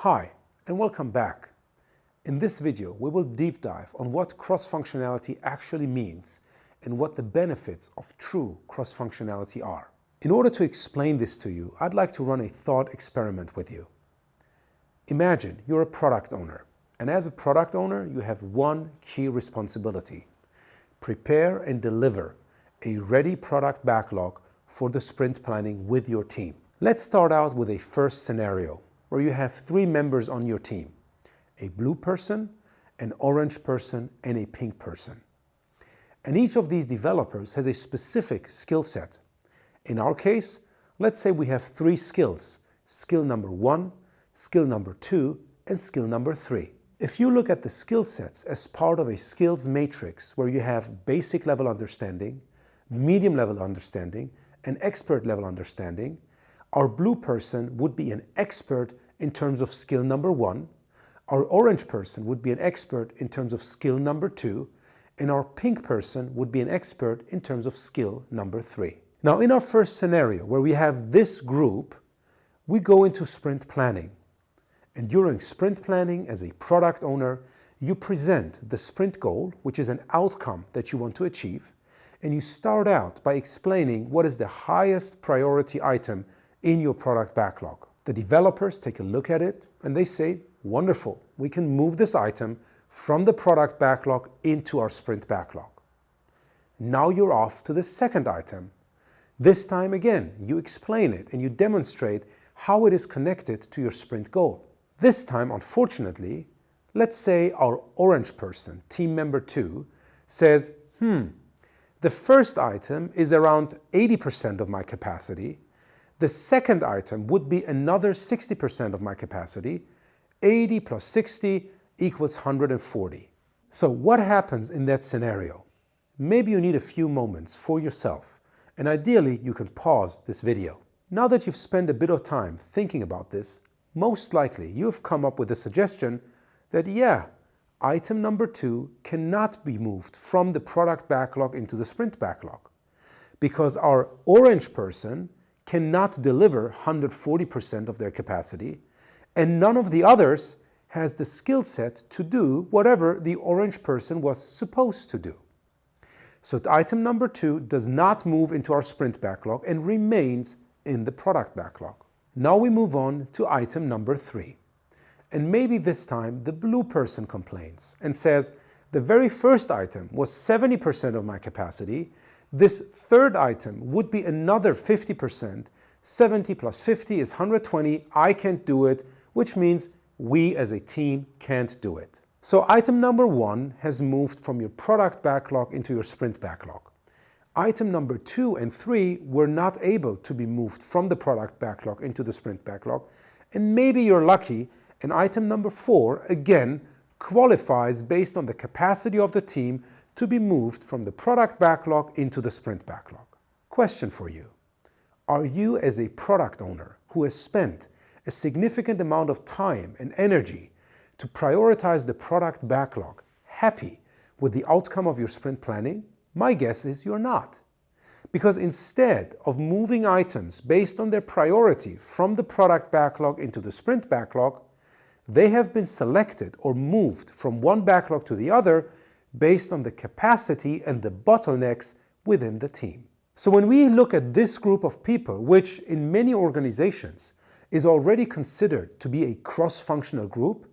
Hi, and welcome back. In this video, we will deep dive on what cross-functionality actually means and what the benefits of true cross-functionality are. In order to explain this to you, I'd like to run a thought experiment with you. Imagine you're a product owner, and as a product owner, you have one key responsibility: prepare and deliver a ready product backlog for the sprint planning with your team. Let's start out with a first scenario where you have 3 members on your team: a blue person, an orange person, and a pink person. And each of these developers has a specific skill set. In our case, let's say we have 3 skills: skill number 1, skill number 2, and skill number 3. If you look at the skill sets as part of a skills matrix where you have basic level understanding, medium level understanding, and expert level understanding, our blue person would be an expert in terms of skill number 1, our orange person would be an expert in terms of skill number 2, and our pink person would be an expert in terms of skill number 3. Now, in our first scenario, where we have this group, we go into sprint planning. And during sprint planning, as a product owner, you present the sprint goal, which is an outcome that you want to achieve, and you start out by explaining what is the highest priority item in your product backlog. The developers take a look at it and they say, wonderful, we can move this item from the product backlog into our sprint backlog. Now you're off to the second item. This time again, you explain it and you demonstrate how it is connected to your sprint goal. This time, unfortunately, let's say our orange person, team member 2, says, the first item is around 80% of my capacity. The second item would be another 60% of my capacity. 80 plus 60 equals 140. So what happens in that scenario? Maybe you need a few moments for yourself, and ideally you can pause this video. Now that you've spent a bit of time thinking about this, most likely you've come up with a suggestion that item number 2 cannot be moved from the product backlog into the sprint backlog because our orange person cannot deliver 140% of their capacity, and none of the others has the skill set to do whatever the orange person was supposed to do. So item number 2 does not move into our sprint backlog and remains in the product backlog. Now we move on to item number 3. And maybe this time the blue person complains and says, the very first item was 70% of my capacity. This third item would be another 50%. 70 plus 50 is 120. I can't do it, which means we as a team can't do it. So item number 1 has moved from your product backlog into your sprint backlog. Item number 2 and 3 were not able to be moved from the product backlog into the sprint backlog. And maybe you're lucky and item number 4 again qualifies based on the capacity of the team to be moved from the product backlog into the sprint backlog. Question for you: are you, as a product owner who has spent a significant amount of time and energy to prioritize the product backlog, happy with the outcome of your sprint planning? My guess is you're not. Because instead of moving items based on their priority from the product backlog into the sprint backlog, they have been selected or moved from one backlog to the other based on the capacity and the bottlenecks within the team. So when we look at this group of people, which in many organizations is already considered to be a cross-functional group,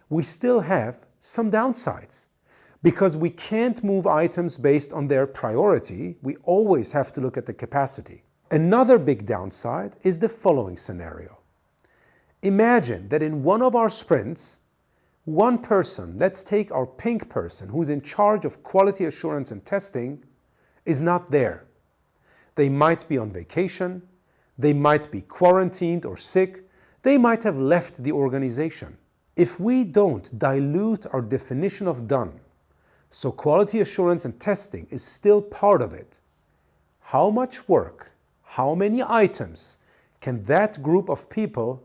we still have some downsides. Because we can't move items based on their priority, we always have to look at the capacity. Another big downside is the following scenario. Imagine that in one of our sprints, one person, let's take our pink person, who's in charge of quality assurance and testing, is not there. They might be on vacation, they might be quarantined or sick, they might have left the organization. If we don't dilute our definition of done, so quality assurance and testing is still part of it, how much work, how many items can that group of people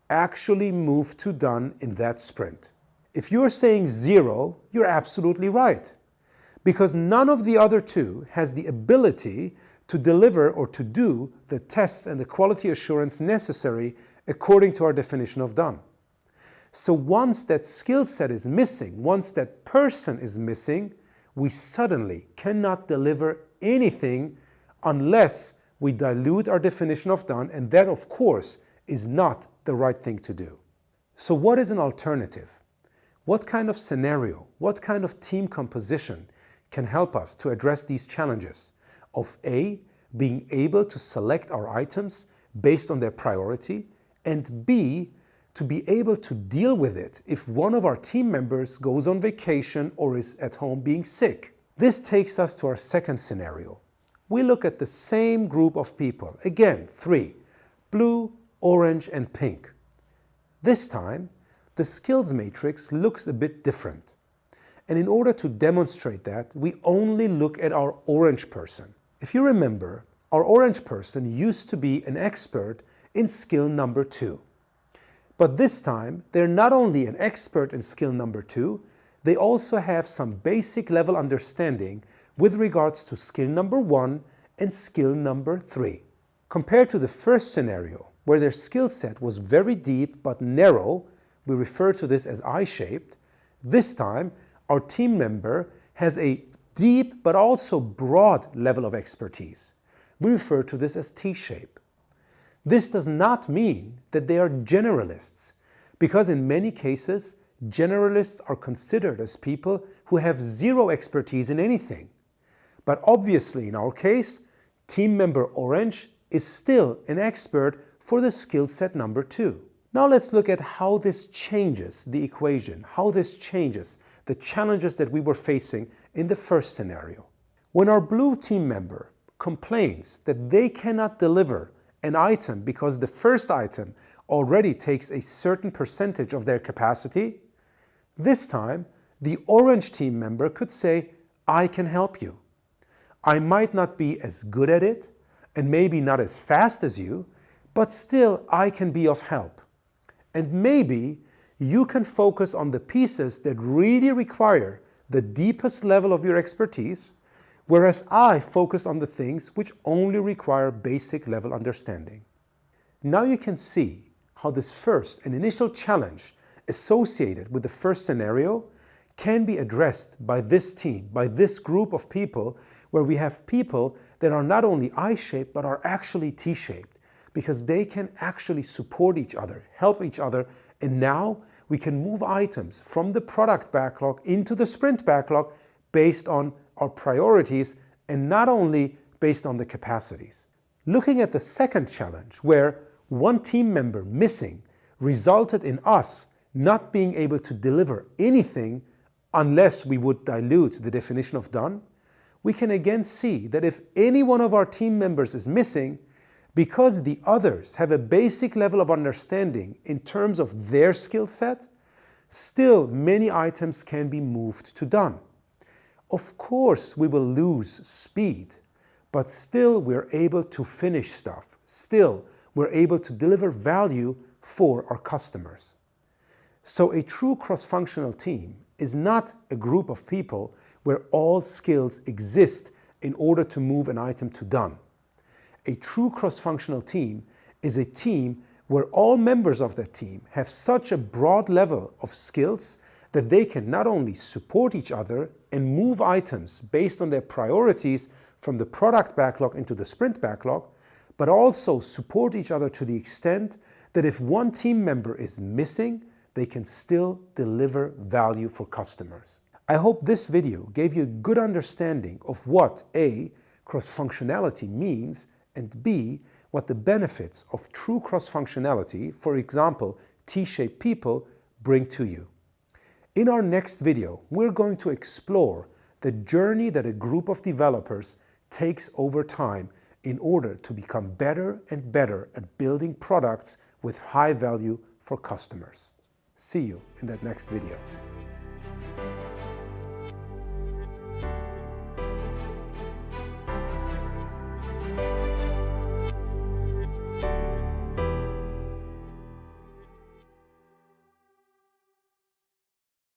actually move to done in that sprint? If you're saying 0, you're absolutely right. Because none of the other 2 has the ability to deliver or to do the tests and the quality assurance necessary according to our definition of done. So once that skill set is missing, once that person is missing, we suddenly cannot deliver anything unless we dilute our definition of done, and that, of course, is not the right thing to do. So what is an alternative? What kind of scenario, what kind of team composition can help us to address these challenges of A, being able to select our items based on their priority, and B, to be able to deal with it if one of our team members goes on vacation or is at home being sick? This takes us to our second scenario. We look at the same group of people, again, 3, blue, orange, and pink. This time, the skills matrix looks a bit different. And in order to demonstrate that, we only look at our orange person. If you remember, our orange person used to be an expert in skill number 2. But this time, they're not only an expert in skill number 2, they also have some basic level understanding with regards to skill number 1 and skill number 3. Compared to the first scenario, where their skill set was very deep but narrow, we refer to this as I-shaped, this time our team member has a deep but also broad level of expertise. We refer to this as T-shape. This does not mean that they are generalists, because in many cases, generalists are considered as people who have zero expertise in anything. But obviously, in our case, team member Orange is still an expert for the skill set number 2. Now let's look at how this changes the equation, how this changes the challenges that we were facing in the first scenario. When our blue team member complains that they cannot deliver an item because the first item already takes a certain percentage of their capacity, this time the orange team member could say, I can help you. I might not be as good at it and maybe not as fast as you, but still I can be of help. And maybe you can focus on the pieces that really require the deepest level of your expertise, whereas I focus on the things which only require basic level understanding. Now you can see how this first and initial challenge associated with the first scenario can be addressed by this team, by this group of people, where we have people that are not only I-shaped but are actually T-shaped, because they can actually support each other, help each other, and now we can move items from the product backlog into the sprint backlog based on our priorities and not only based on the capacities. Looking at the second challenge, where one team member missing resulted in us not being able to deliver anything unless we would dilute the definition of done, we can again see that if any one of our team members is missing, because the others have a basic level of understanding in terms of their skill set, still many items can be moved to done. Of course, we will lose speed, but still we're able to finish stuff. Still, we're able to deliver value for our customers. So a true cross-functional team is not a group of people where all skills exist in order to move an item to done. A true cross-functional team is a team where all members of that team have such a broad level of skills that they can not only support each other and move items based on their priorities from the product backlog into the sprint backlog, but also support each other to the extent that if one team member is missing, they can still deliver value for customers. I hope this video gave you a good understanding of what A, cross-functionality means, and B, what the benefits of true cross-functionality, for example, T-shaped people, bring to you. In our next video, we're going to explore the journey that a group of developers takes over time in order to become better and better at building products with high value for customers. See you in that next video.